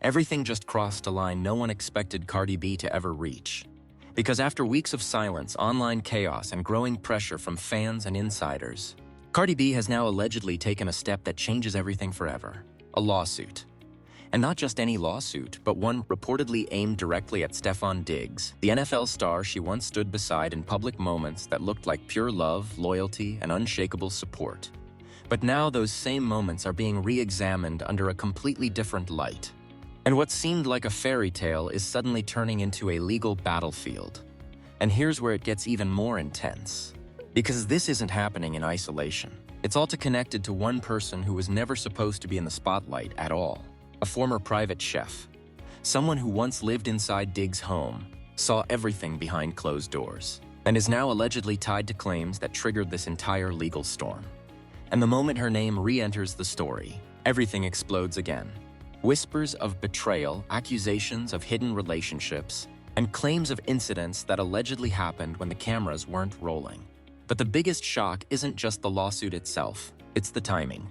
Everything just crossed a line no one expected Cardi B to ever reach. Because after weeks of silence, online chaos, and growing pressure from fans and insiders, Cardi B has now allegedly taken a step that changes everything forever: a lawsuit. And not just any lawsuit, but one reportedly aimed directly at Stefon Diggs, the NFL star she once stood beside in public moments that looked like pure love, loyalty, and unshakable support. But now those same moments are being re-examined under a completely different light. And what seemed like a fairy tale is suddenly turning into a legal battlefield. And here's where it gets even more intense. Because this isn't happening in isolation. It's all connected to one person who was never supposed to be in the spotlight at all. A former private chef. Someone who once lived inside Diggs' home, saw everything behind closed doors, and is now allegedly tied to claims that triggered this entire legal storm. And the moment her name re-enters the story, everything explodes again. Whispers of betrayal, accusations of hidden relationships, and claims of incidents that allegedly happened when the cameras weren't rolling. But the biggest shock isn't just the lawsuit itself, it's the timing.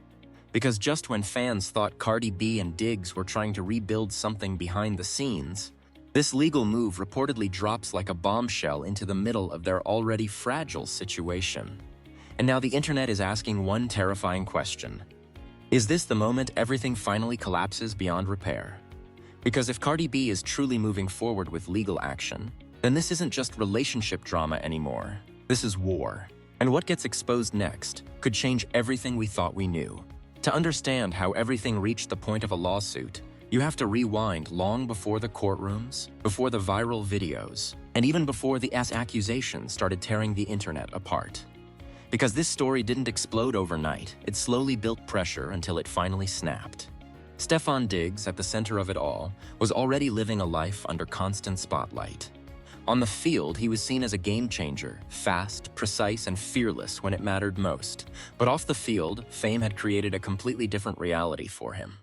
Because just when fans thought Cardi B and Diggs were trying to rebuild something behind the scenes, this legal move reportedly drops like a bombshell into the middle of their already fragile situation. And now the internet is asking one terrifying question. Is this the moment everything finally collapses beyond repair? Because if Cardi B is truly moving forward with legal action, then this isn't just relationship drama anymore. This is war. And what gets exposed next could change everything we thought we knew. To understand how everything reached the point of a lawsuit, you have to rewind long before the courtrooms, before the viral videos, and even before the accusations started tearing the internet apart. Because this story didn't explode overnight, it slowly built pressure until it finally snapped. Stefon Diggs, at the center of it all, was already living a life under constant spotlight. On the field, he was seen as a game changer, fast, precise, and fearless when it mattered most. But off the field, fame had created a completely different reality for him.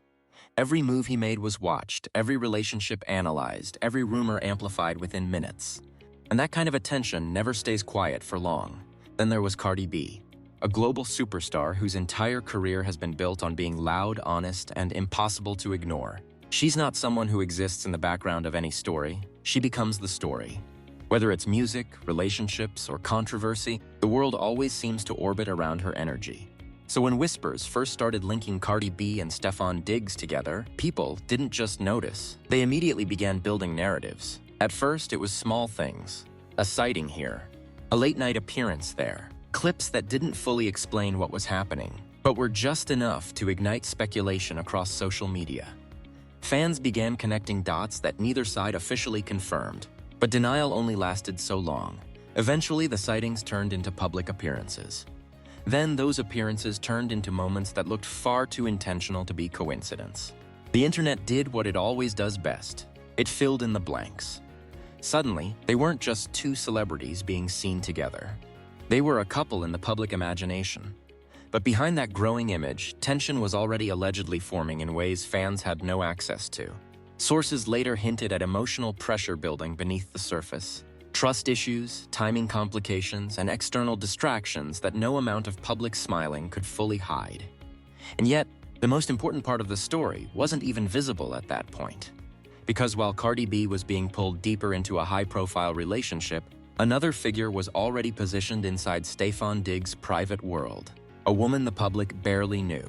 Every move he made was watched, every relationship analyzed, every rumor amplified within minutes. And that kind of attention never stays quiet for long. Then there was Cardi B, a global superstar whose entire career has been built on being loud, honest, and impossible to ignore. She's not someone who exists in the background of any story. She becomes the story. Whether it's music, relationships, or controversy, the world always seems to orbit around her energy. So when whispers first started linking Cardi B and Stefon Diggs together, people didn't just notice. They immediately began building narratives. At first, it was small things. A sighting here. A late-night appearance there. Clips that didn't fully explain what was happening, but were just enough to ignite speculation across social media. Fans began connecting dots that neither side officially confirmed, but denial only lasted so long. Eventually, the sightings turned into public appearances. Then those appearances turned into moments that looked far too intentional to be coincidence. The internet did what it always does best. It filled in the blanks. Suddenly, they weren't just two celebrities being seen together. They were a couple in the public imagination. But behind that growing image, tension was already allegedly forming in ways fans had no access to. Sources later hinted at emotional pressure building beneath the surface. Trust issues, timing complications, and external distractions that no amount of public smiling could fully hide. And yet, the most important part of the story wasn't even visible at that point. Because while Cardi B was being pulled deeper into a high-profile relationship, another figure was already positioned inside Stefon Diggs' private world. A woman the public barely knew.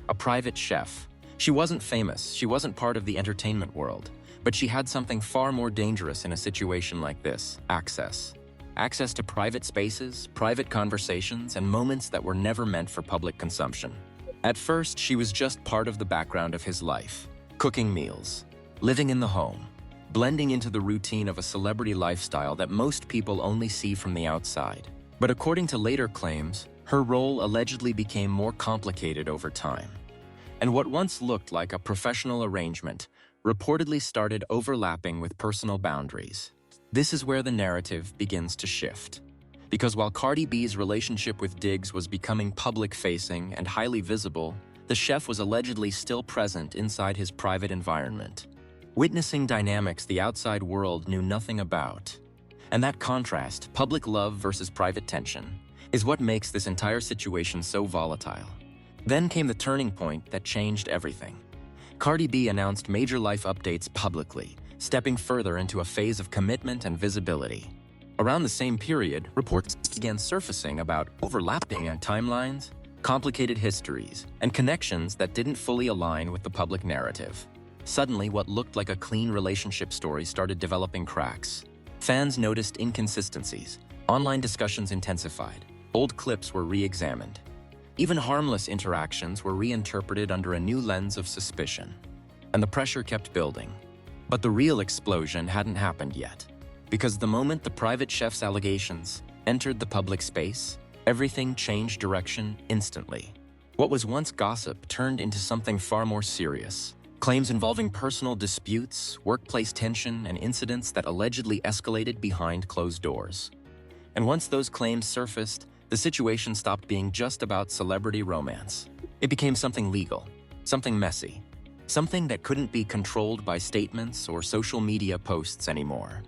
A private chef. She wasn't famous, she wasn't part of the entertainment world, but she had something far more dangerous in a situation like this: access. Access to private spaces, private conversations, and moments that were never meant for public consumption. At first, she was just part of the background of his life, cooking meals, living in the home, blending into the routine of a celebrity lifestyle that most people only see from the outside. But according to later claims, her role allegedly became more complicated over time. And what once looked like a professional arrangement reportedly started overlapping with personal boundaries. This is where the narrative begins to shift. Because while Cardi B's relationship with Diggs was becoming public-facing and highly visible, the chef was allegedly still present inside his private environment, witnessing dynamics the outside world knew nothing about. And that contrast, public love versus private tension, is what makes this entire situation so volatile. Then came the turning point that changed everything. Cardi B announced major life updates publicly, stepping further into a phase of commitment and visibility. Around the same period, reports began surfacing about overlapping timelines, complicated histories, and connections that didn't fully align with the public narrative. Suddenly, what looked like a clean relationship story started developing cracks. Fans noticed inconsistencies, online discussions intensified, old clips were re-examined. Even harmless interactions were reinterpreted under a new lens of suspicion. And the pressure kept building. But the real explosion hadn't happened yet. Because the moment the private chef's allegations entered the public space, everything changed direction instantly. What was once gossip turned into something far more serious. Claims involving personal disputes, workplace tension, and incidents that allegedly escalated behind closed doors. And once those claims surfaced, the situation stopped being just about celebrity romance. It became something legal, something messy, something that couldn't be controlled by statements or social media posts anymore.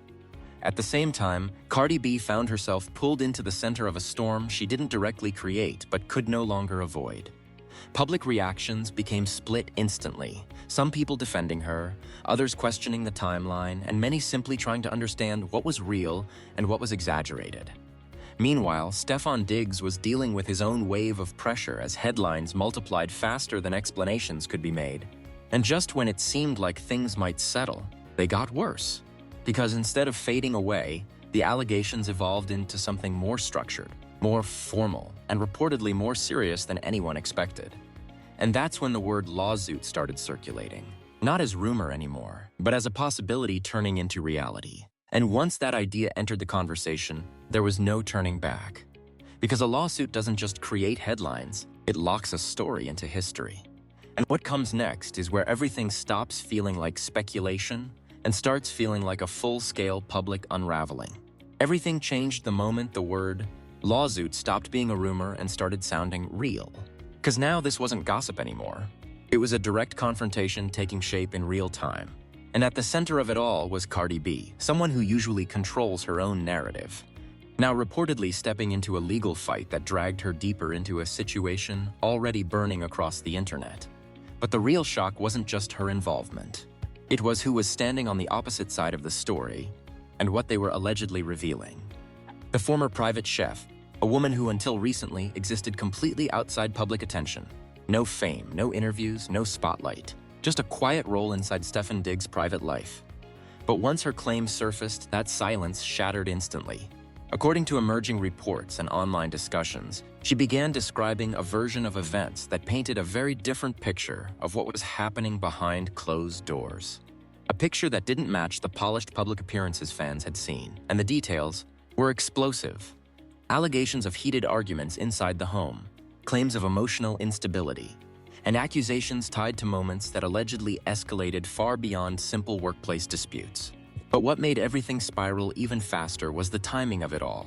At the same time, Cardi B found herself pulled into the center of a storm she didn't directly create but could no longer avoid. Public reactions became split instantly, some people defending her, others questioning the timeline, and many simply trying to understand what was real and what was exaggerated. Meanwhile, Stefon Diggs was dealing with his own wave of pressure as headlines multiplied faster than explanations could be made. And just when it seemed like things might settle, they got worse. Because instead of fading away, the allegations evolved into something more structured, more formal, and reportedly more serious than anyone expected. And that's when the word lawsuit started circulating. Not as rumor anymore, but as a possibility turning into reality. And once that idea entered the conversation, there was no turning back. Because a lawsuit doesn't just create headlines, it locks a story into history. And what comes next is where everything stops feeling like speculation and starts feeling like a full-scale public unraveling. Everything changed the moment the word lawsuit stopped being a rumor and started sounding real. Because now this wasn't gossip anymore. It was a direct confrontation taking shape in real time. And at the center of it all was Cardi B, someone who usually controls her own narrative. Now reportedly stepping into a legal fight that dragged her deeper into a situation already burning across the internet. But the real shock wasn't just her involvement. It was who was standing on the opposite side of the story and what they were allegedly revealing. The former private chef, a woman who until recently existed completely outside public attention. No fame, no interviews, no spotlight. Just a quiet role inside Stefon Diggs' private life. But once her claims surfaced, that silence shattered instantly. According to emerging reports and online discussions, she began describing a version of events that painted a very different picture of what was happening behind closed doors. A picture that didn't match the polished public appearances fans had seen, and the details were explosive. Allegations of heated arguments inside the home, claims of emotional instability, and accusations tied to moments that allegedly escalated far beyond simple workplace disputes. But what made everything spiral even faster was the timing of it all.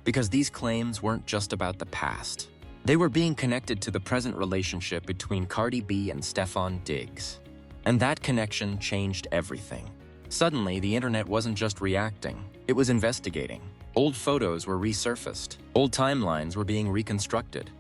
Because these claims weren't just about the past. They were being connected to the present relationship between Cardi B and Stefon Diggs. And that connection changed everything. Suddenly, the internet wasn't just reacting, it was investigating. Old photos were resurfaced, old timelines were being reconstructed.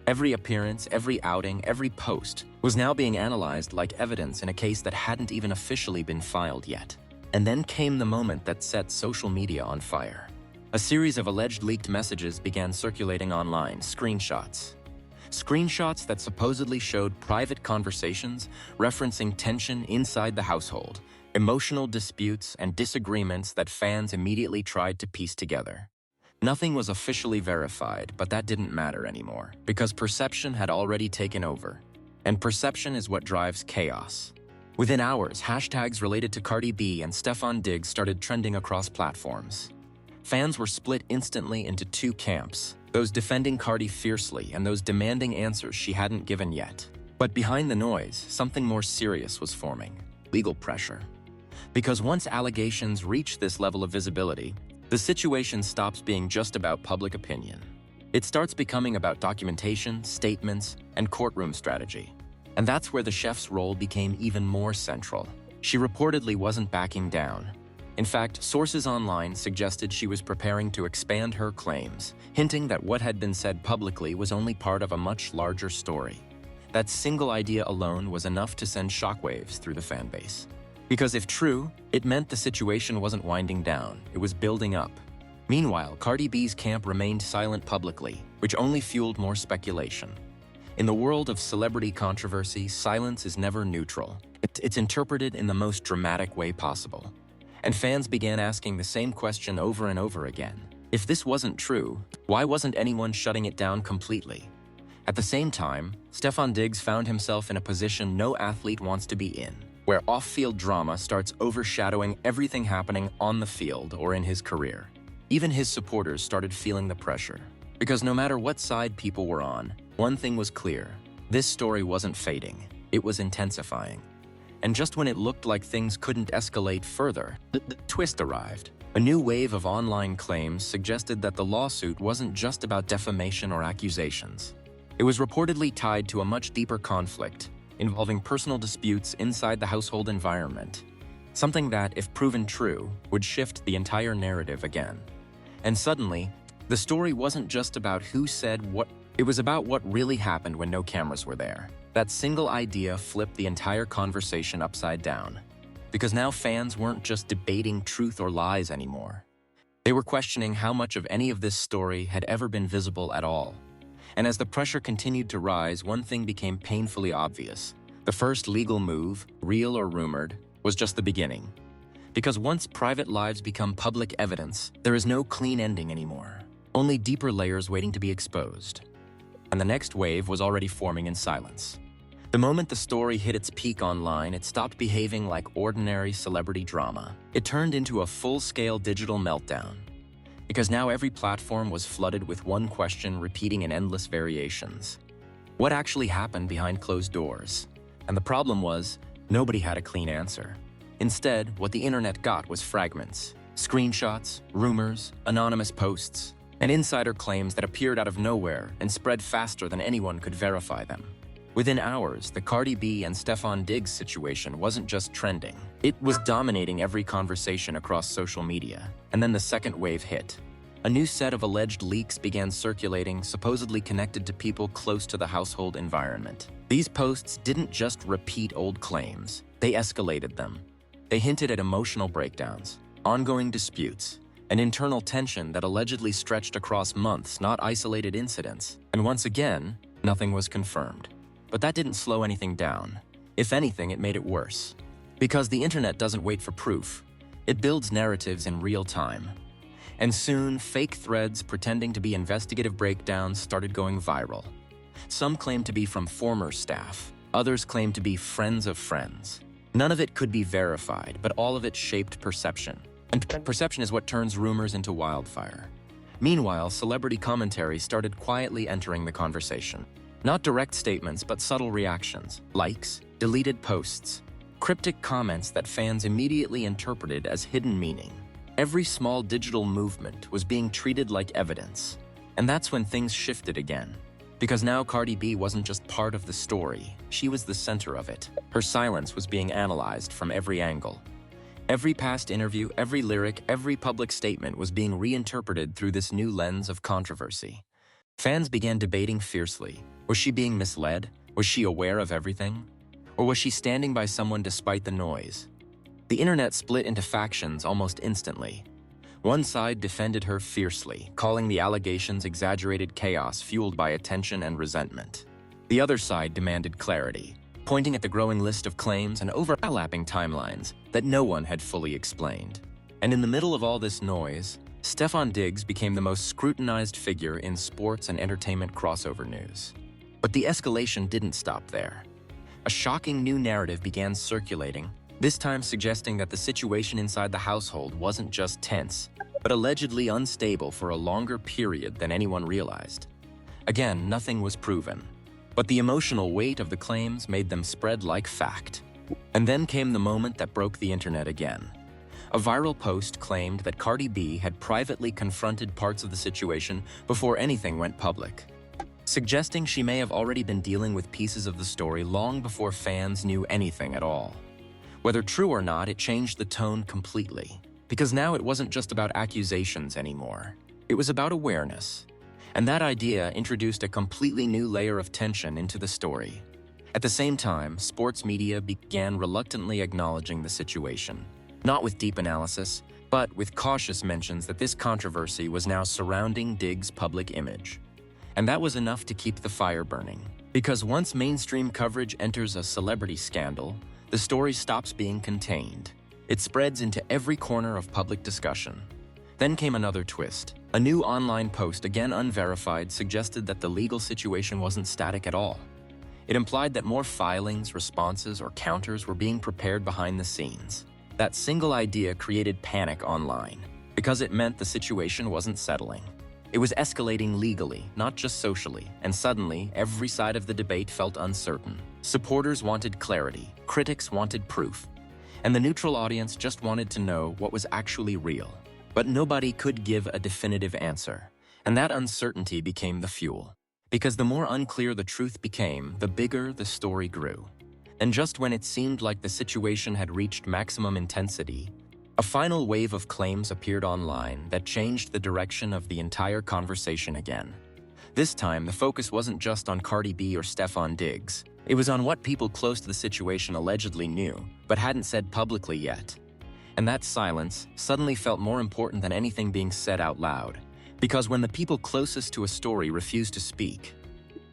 Every appearance, every outing, every post was now being analyzed like evidence in a case that hadn't even officially been filed yet. And then came the moment that set social media on fire. A series of alleged leaked messages began circulating online, screenshots. Screenshots that supposedly showed private conversations referencing tension inside the household, emotional disputes, and disagreements that fans immediately tried to piece together. Nothing was officially verified, but that didn't matter anymore, because perception had already taken over. And perception is what drives chaos. Within hours, hashtags related to Cardi B and Stefon Diggs started trending across platforms. Fans were split instantly into two camps, those defending Cardi fiercely and those demanding answers she hadn't given yet. But behind the noise, something more serious was forming: legal pressure. Because once allegations reach this level of visibility, the situation stops being just about public opinion. It starts becoming about documentation, statements, and courtroom strategy. And that's where the chef's role became even more central. She reportedly wasn't backing down. In fact, sources online suggested she was preparing to expand her claims, hinting that what had been said publicly was only part of a much larger story. That single idea alone was enough to send shockwaves through the fan base. Because if true, it meant the situation wasn't winding down, it was building up. Meanwhile, Cardi B's camp remained silent publicly, which only fueled more speculation. In the world of celebrity controversy, silence is never neutral. It's interpreted in the most dramatic way possible. And fans began asking the same question over and over again. If this wasn't true, why wasn't anyone shutting it down completely? At the same time, Stefon Diggs found himself in a position no athlete wants to be in, where off-field drama starts overshadowing everything happening on the field or in his career. Even his supporters started feeling the pressure. Because no matter what side people were on, one thing was clear. This story wasn't fading, it was intensifying. And just when it looked like things couldn't escalate further, the twist arrived. A new wave of online claims suggested that the lawsuit wasn't just about defamation or accusations. It was reportedly tied to a much deeper conflict, involving personal disputes inside the household environment. Something that, if proven true, would shift the entire narrative again. And suddenly, the story wasn't just about who said what, it was about what really happened when no cameras were there. That single idea flipped the entire conversation upside down. Because now fans weren't just debating truth or lies anymore. They were questioning how much of any of this story had ever been visible at all. And as the pressure continued to rise, one thing became painfully obvious. The first legal move, real or rumored, was just the beginning. Because once private lives become public evidence, there is no clean ending anymore. Only deeper layers waiting to be exposed. And the next wave was already forming in silence. The moment the story hit its peak online, it stopped behaving like ordinary celebrity drama. It turned into a full-scale digital meltdown. Because now every platform was flooded with one question repeating in endless variations. What actually happened behind closed doors? And the problem was, nobody had a clean answer. Instead, what the internet got was fragments, screenshots, rumors, anonymous posts, and insider claims that appeared out of nowhere and spread faster than anyone could verify them. Within hours, the Cardi B and Stefon Diggs situation wasn't just trending. It was dominating every conversation across social media. And then the second wave hit. A new set of alleged leaks began circulating, supposedly connected to people close to the household environment. These posts didn't just repeat old claims, they escalated them. They hinted at emotional breakdowns, ongoing disputes, an internal tension that allegedly stretched across months, not isolated incidents. And once again, nothing was confirmed. But that didn't slow anything down. If anything, it made it worse. Because the internet doesn't wait for proof. It builds narratives in real time. And soon, fake threads pretending to be investigative breakdowns started going viral. Some claimed to be from former staff. Others claimed to be friends of friends. None of it could be verified, but all of it shaped perception. And perception is what turns rumors into wildfire. Meanwhile, celebrity commentary started quietly entering the conversation. Not direct statements, but subtle reactions, likes, deleted posts, cryptic comments that fans immediately interpreted as hidden meaning. Every small digital movement was being treated like evidence. And that's when things shifted again. Because now Cardi B wasn't just part of the story, she was the center of it. Her silence was being analyzed from every angle. Every past interview, every lyric, every public statement was being reinterpreted through this new lens of controversy. Fans began debating fiercely. Was she being misled? Was she aware of everything? Or was she standing by someone despite the noise? The internet split into factions almost instantly. One side defended her fiercely, calling the allegations exaggerated chaos fueled by attention and resentment. The other side demanded clarity, pointing at the growing list of claims and overlapping timelines that no one had fully explained. And in the middle of all this noise, Stefon Diggs became the most scrutinized figure in sports and entertainment crossover news. But the escalation didn't stop there. A shocking new narrative began circulating, this time suggesting that the situation inside the household wasn't just tense, but allegedly unstable for a longer period than anyone realized. Again, nothing was proven, but the emotional weight of the claims made them spread like fact. And then came the moment that broke the internet again. A viral post claimed that Cardi B had privately confronted parts of the situation before anything went public, suggesting she may have already been dealing with pieces of the story long before fans knew anything at all. Whether true or not, it changed the tone completely. Because now it wasn't just about accusations anymore. It was about awareness. And that idea introduced a completely new layer of tension into the story. At the same time, sports media began reluctantly acknowledging the situation, not with deep analysis, but with cautious mentions that this controversy was now surrounding Diggs' public image. And that was enough to keep the fire burning. Because once mainstream coverage enters a celebrity scandal, the story stops being contained. It spreads into every corner of public discussion. Then came another twist. A new online post, again unverified, suggested that the legal situation wasn't static at all. It implied that more filings, responses, or counters were being prepared behind the scenes. That single idea created panic online, because it meant the situation wasn't settling. It was escalating legally, not just socially, and suddenly, every side of the debate felt uncertain. Supporters wanted clarity, critics wanted proof, and the neutral audience just wanted to know what was actually real. But nobody could give a definitive answer, and that uncertainty became the fuel. Because the more unclear the truth became, the bigger the story grew. And just when it seemed like the situation had reached maximum intensity, a final wave of claims appeared online that changed the direction of the entire conversation again. This time, the focus wasn't just on Cardi B or Stefon Diggs. It was on what people close to the situation allegedly knew, but hadn't said publicly yet. And that silence suddenly felt more important than anything being said out loud. Because when the people closest to a story refuse to speak,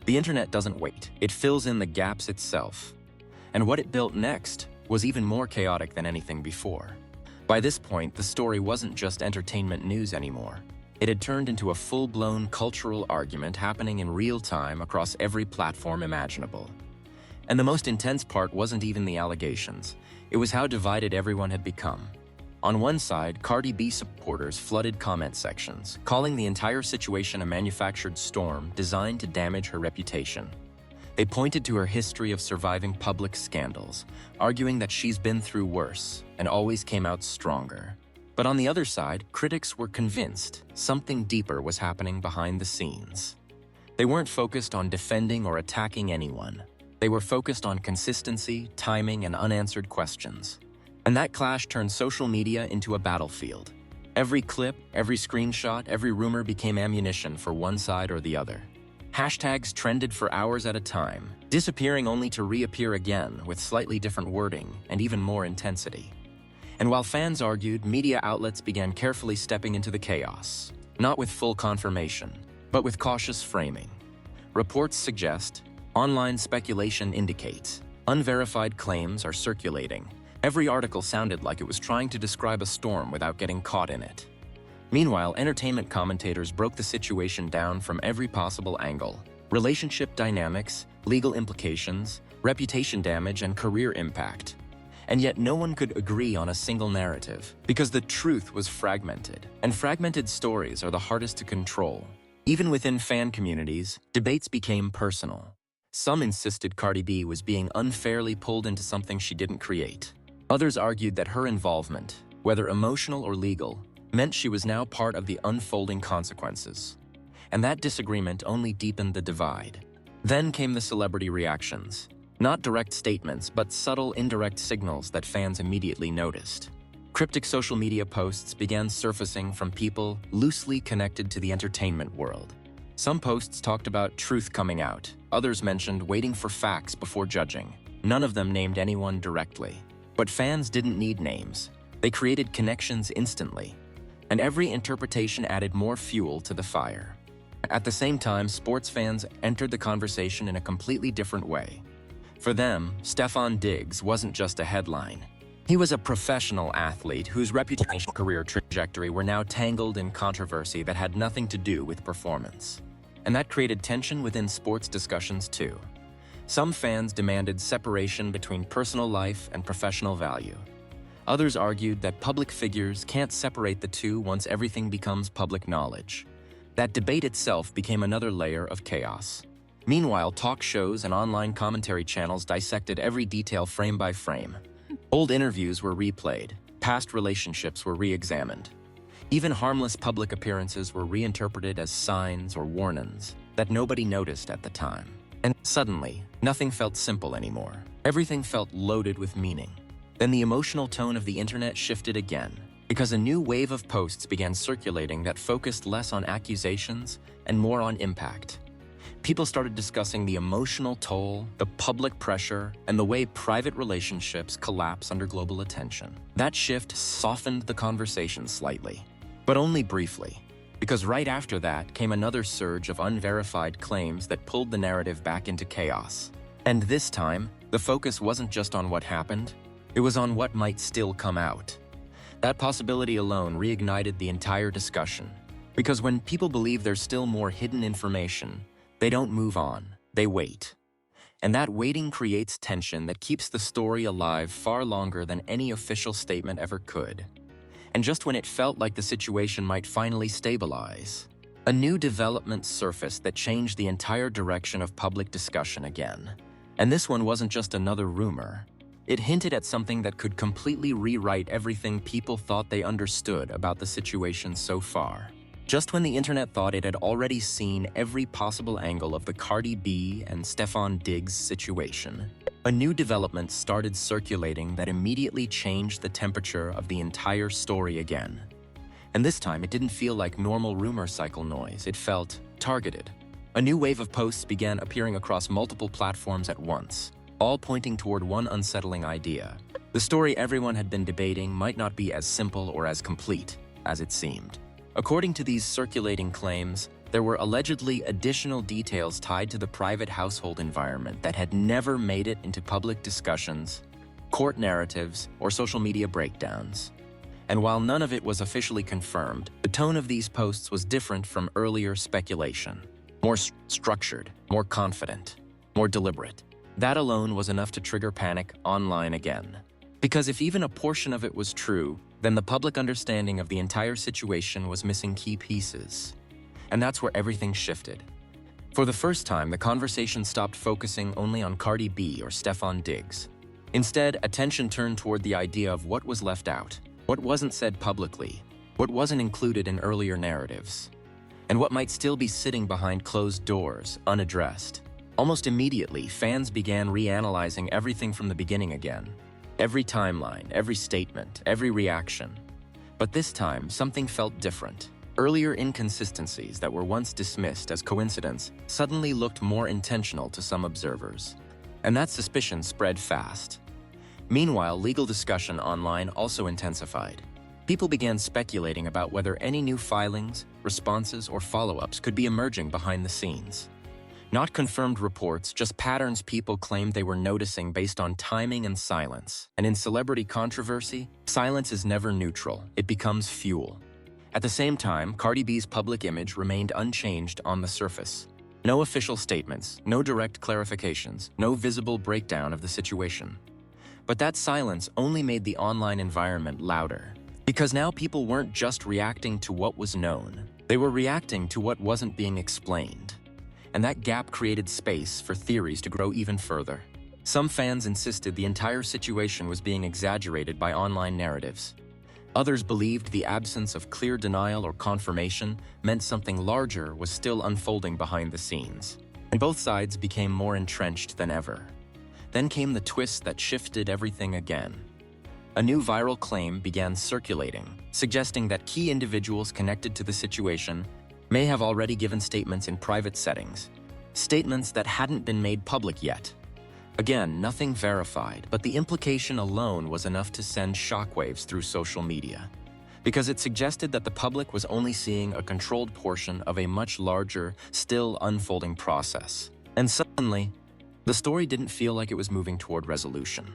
the internet doesn't wait. It fills in the gaps itself. And what it built next was even more chaotic than anything before. By this point, the story wasn't just entertainment news anymore. It had turned into a full-blown cultural argument happening in real time across every platform imaginable. And the most intense part wasn't even the allegations. It was how divided everyone had become. On one side, Cardi B supporters flooded comment sections, calling the entire situation a manufactured storm designed to damage her reputation. They pointed to her history of surviving public scandals, arguing that she's been through worse and always came out stronger. But on the other side, critics were convinced something deeper was happening behind the scenes. They weren't focused on defending or attacking anyone. They were focused on consistency, timing, and unanswered questions. And that clash turned social media into a battlefield. Every clip, every screenshot, every rumor became ammunition for one side or the other. Hashtags trended for hours at a time, disappearing only to reappear again with slightly different wording and even more intensity. And while fans argued, media outlets began carefully stepping into the chaos, not with full confirmation, but with cautious framing. Reports suggest, online speculation indicates, unverified claims are circulating. Every article sounded like it was trying to describe a storm without getting caught in it. Meanwhile, entertainment commentators broke the situation down from every possible angle: relationship dynamics, legal implications, reputation damage, and career impact. And yet no one could agree on a single narrative, because the truth was fragmented, and fragmented stories are the hardest to control. Even within fan communities, debates became personal. Some insisted Cardi B was being unfairly pulled into something she didn't create. Others argued that her involvement, whether emotional or legal, meant she was now part of the unfolding consequences. And that disagreement only deepened the divide. Then came the celebrity reactions. Not direct statements, but subtle, indirect signals that fans immediately noticed. Cryptic social media posts began surfacing from people loosely connected to the entertainment world. Some posts talked about truth coming out. Others mentioned waiting for facts before judging. None of them named anyone directly. But fans didn't need names. They created connections instantly. And every interpretation added more fuel to the fire. At the same time, sports fans entered the conversation in a completely different way. For them, Stefon Diggs wasn't just a headline. He was a professional athlete whose reputation and career trajectory were now tangled in controversy that had nothing to do with performance. And that created tension within sports discussions too. Some fans demanded separation between personal life and professional value. Others argued that public figures can't separate the two once everything becomes public knowledge. That debate itself became another layer of chaos. Meanwhile, talk shows and online commentary channels dissected every detail frame by frame. Old interviews were replayed, past relationships were re-examined. Even harmless public appearances were reinterpreted as signs or warnings that nobody noticed at the time. And suddenly, nothing felt simple anymore. Everything felt loaded with meaning. Then the emotional tone of the internet shifted again, because a new wave of posts began circulating that focused less on accusations and more on impact. People started discussing the emotional toll, the public pressure, and the way private relationships collapse under global attention. That shift softened the conversation slightly, but only briefly, because right after that came another surge of unverified claims that pulled the narrative back into chaos. And this time, the focus wasn't just on what happened, it was on what might still come out. That possibility alone reignited the entire discussion, because when people believe there's still more hidden information, they don't move on, they wait. And that waiting creates tension that keeps the story alive far longer than any official statement ever could. And just when it felt like the situation might finally stabilize, a new development surfaced that changed the entire direction of public discussion again. And this one wasn't just another rumor. It hinted at something that could completely rewrite everything people thought they understood about the situation so far. Just when the internet thought it had already seen every possible angle of the Cardi B and Stefon Diggs situation, a new development started circulating that immediately changed the temperature of the entire story again. And this time, it didn't feel like normal rumor cycle noise. It felt targeted. A new wave of posts began appearing across multiple platforms at once, all pointing toward one unsettling idea. The story everyone had been debating might not be as simple or as complete as it seemed. According to these circulating claims, there were allegedly additional details tied to the private household environment that had never made it into public discussions, court narratives, or social media breakdowns. And while none of it was officially confirmed, the tone of these posts was different from earlier speculation. More structured, more confident, more deliberate. That alone was enough to trigger panic online again. Because if even a portion of it was true, then the public understanding of the entire situation was missing key pieces. And that's where everything shifted. For the first time, the conversation stopped focusing only on Cardi B or Stefon Diggs. Instead, attention turned toward the idea of what was left out, what wasn't said publicly, what wasn't included in earlier narratives, and what might still be sitting behind closed doors, unaddressed. Almost immediately, fans began reanalyzing everything from the beginning again. Every timeline, every statement, every reaction. But this time, something felt different. Earlier inconsistencies that were once dismissed as coincidence suddenly looked more intentional to some observers. And that suspicion spread fast. Meanwhile, legal discussion online also intensified. People began speculating about whether any new filings, responses, or follow-ups could be emerging behind the scenes. Not confirmed reports, just patterns people claimed they were noticing based on timing and silence. And in celebrity controversy, silence is never neutral. It becomes fuel. At the same time, Cardi B's public image remained unchanged on the surface. No official statements, no direct clarifications, no visible breakdown of the situation. But that silence only made the online environment louder. Because now people weren't just reacting to what was known. They were reacting to what wasn't being explained. And that gap created space for theories to grow even further. Some fans insisted the entire situation was being exaggerated by online narratives. Others believed the absence of clear denial or confirmation meant something larger was still unfolding behind the scenes. And both sides became more entrenched than ever. Then came the twist that shifted everything again. A new viral claim began circulating, suggesting that key individuals connected to the situation may have already given statements in private settings, statements that hadn't been made public yet. Again, nothing verified, but the implication alone was enough to send shockwaves through social media, because it suggested that the public was only seeing a controlled portion of a much larger, still unfolding process. And suddenly, the story didn't feel like it was moving toward resolution.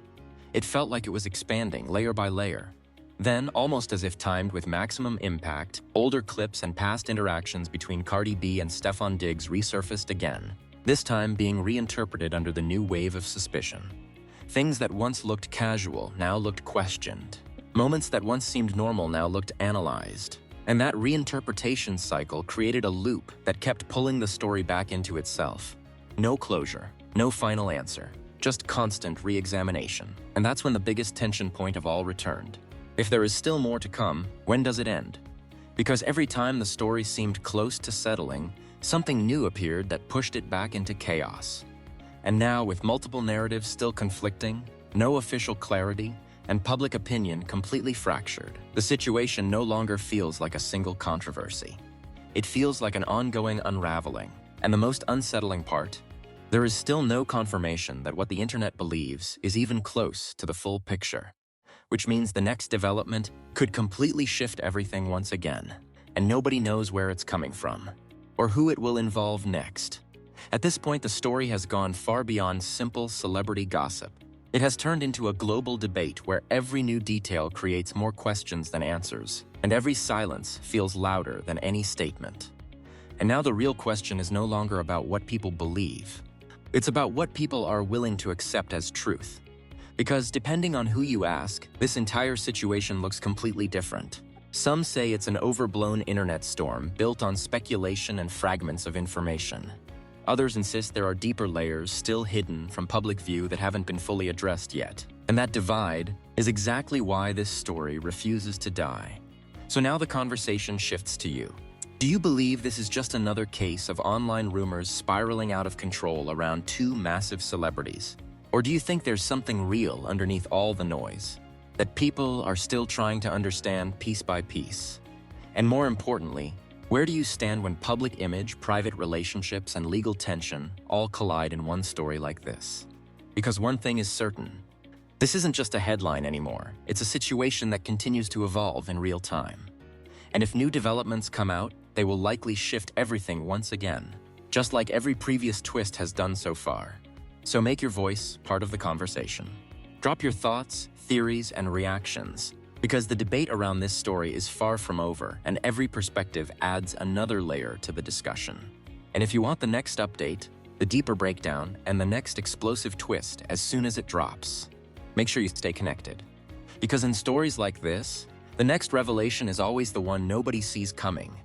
It felt like it was expanding layer by layer. Then, almost as if timed with maximum impact, older clips and past interactions between Cardi B and Stefon Diggs resurfaced again, this time being reinterpreted under the new wave of suspicion. Things that once looked casual now looked questioned. Moments that once seemed normal now looked analyzed. And that reinterpretation cycle created a loop that kept pulling the story back into itself. No closure, no final answer. Just constant re-examination. And that's when the biggest tension point of all returned. If there is still more to come, when does it end? Because every time the story seemed close to settling, something new appeared that pushed it back into chaos. And now, with multiple narratives still conflicting, no official clarity, and public opinion completely fractured, the situation no longer feels like a single controversy. It feels like an ongoing unraveling, And the most unsettling part? There is still no confirmation that what the internet believes is even close to the full picture, which means the next development could completely shift everything once again, and nobody knows where it's coming from, or who it will involve next. At this point, the story has gone far beyond simple celebrity gossip. It has turned into a global debate where every new detail creates more questions than answers, and every silence feels louder than any statement. And now the real question is no longer about what people believe. It's about what people are willing to accept as truth. Because depending on who you ask, this entire situation looks completely different. Some say it's an overblown internet storm built on speculation and fragments of information. Others insist there are deeper layers still hidden from public view that haven't been fully addressed yet. And that divide is exactly why this story refuses to die. So now the conversation shifts to you. Do you believe this is just another case of online rumors spiraling out of control around two massive celebrities? Or do you think there's something real underneath all the noise, that people are still trying to understand piece by piece? And more importantly, where do you stand when public image, private relationships, and legal tension all collide in one story like this? Because one thing is certain, this isn't just a headline anymore. It's a situation that continues to evolve in real time. And if new developments come out, they will likely shift everything once again, just like every previous twist has done so far. So make your voice part of the conversation. Drop your thoughts, theories, and reactions, because the debate around this story is far from over, and every perspective adds another layer to the discussion. And if you want the next update, the deeper breakdown, and the next explosive twist as soon as it drops, make sure you stay connected. Because in stories like this, the next revelation is always the one nobody sees coming,